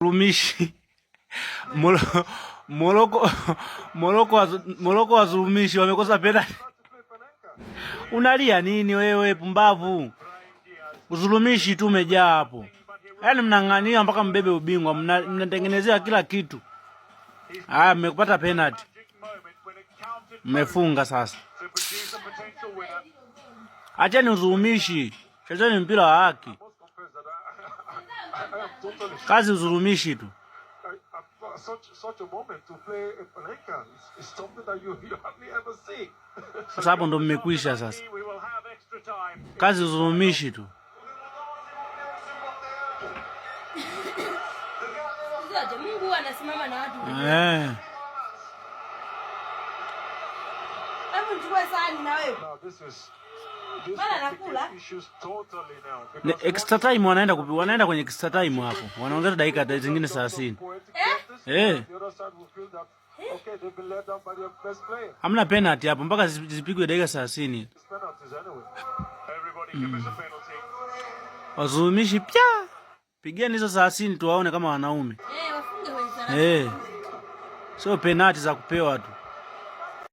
Zulumishi Moroko wazulumishi wamekosa penalty. Unalia nini wewe pumbavu? Uzulumishi tu umejaa hapo. Yaani mnang'ania mpaka mbebe ubingwa, mnatengenezea kila kitu. Mmekupata penalty. Mmefunga sasa. Acheni uzulumishi. Chezeni mpira wa haki. Kazi uzulumishi tu. Sasa hapo ndo mmekwisha sasa. Kazi uzulumishi tu. Mungu anasimama na watu. Hebu chukua sahani na wewe. Bana nakula. Extra time wanaenda kwenye extra time hapo. Wanaongeza dakika zingine 30. Hamna penalty hapo mpaka zipigwe dakika 30. Wazulumishi pia. Pigeni hizo 30 tuwaone kama wanaume. Wafunge kwenye 30. Sio penalty za kupewa tu.